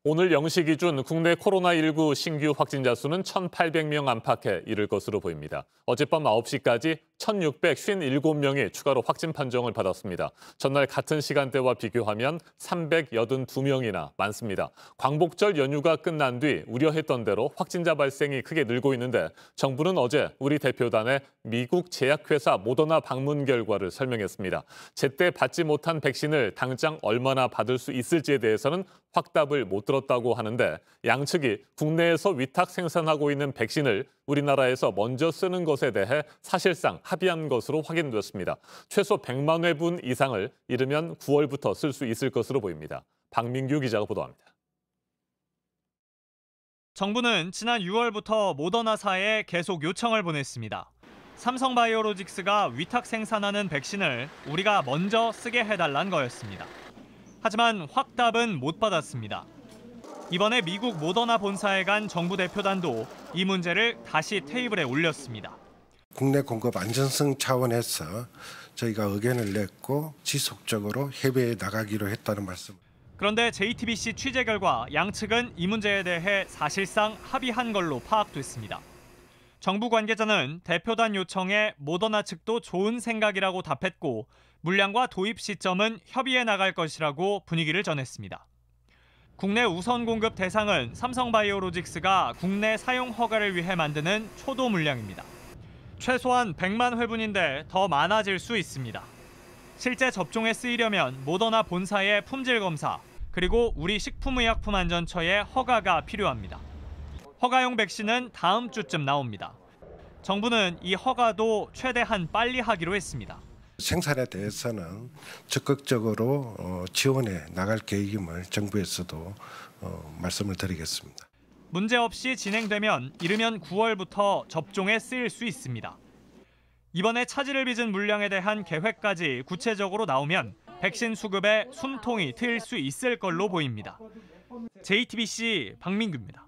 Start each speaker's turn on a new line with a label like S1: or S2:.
S1: 오늘 0시 기준 국내 코로나19 신규 확진자 수는 1,800명 안팎에 이를 것으로 보입니다. 어젯밤 9시까지 1,657명이 추가로 확진 판정을 받았습니다. 전날 같은 시간대와 비교하면 382명이나 많습니다. 광복절 연휴가 끝난 뒤 우려했던 대로 확진자 발생이 크게 늘고 있는데 정부는 어제 우리 대표단에 미국 제약회사 모더나 방문 결과를 설명했습니다. 제때 받지 못한 백신을 당장 얼마나 받을 수 있을지에 대해서는 확답을 못 들었다고 하는데 양측이 국내에서 위탁 생산하고 있는 백신을 우리나라에서 먼저 쓰는 것에 대해 사실상 합의한 것으로 확인됐습니다. 최소 100만 회분 이상을 이르면 9월부터 쓸 수 있을 것으로 보입니다. 박민규 기자가 보도합니다.
S2: 정부는 지난 6월부터 모더나사에 계속 요청을 보냈습니다. 삼성바이오로직스가 위탁 생산하는 백신을 우리가 먼저 쓰게 해달란 거였습니다. 하지만 확답은 못 받았습니다. 이번에 미국 모더나 본사에 간 정부 대표단도 이 문제를 다시 테이블에 올렸습니다.
S3: 국내 공급 안전성 차원에서 저희가 의견을 냈고 지속적으로 협의해 나가기로 했다는 말씀.
S2: 그런데 JTBC 취재 결과 양측은 이 문제에 대해 사실상 합의한 걸로 파악됐습니다. 정부 관계자는 대표단 요청에 모더나 측도 좋은 생각이라고 답했고 물량과 도입 시점은 협의해 나갈 것이라고 분위기를 전했습니다. 국내 우선 공급 대상은 삼성바이오로직스가 국내 사용 허가를 위해 만드는 초도 물량입니다. 최소한 100만 회분인데 더 많아질 수 있습니다. 실제 접종에 쓰이려면 모더나 본사의 품질 검사, 그리고 우리 식품의약품안전처의 허가가 필요합니다. 허가용 백신은 다음 주쯤 나옵니다. 정부는 이 허가도 최대한 빨리 하기로 했습니다.
S3: 생산에 대해서는 적극적으로 지원해 나갈 계획임을 정부에서도 말씀을 드리겠습니다.
S2: 문제없이 진행되면 이르면 9월부터 접종에 쓰일 수 있습니다. 이번에 차질을 빚은 물량에 대한 계획까지 구체적으로 나오면 백신 수급에 숨통이 트일 수 있을 걸로 보입니다. JTBC 박민규입니다.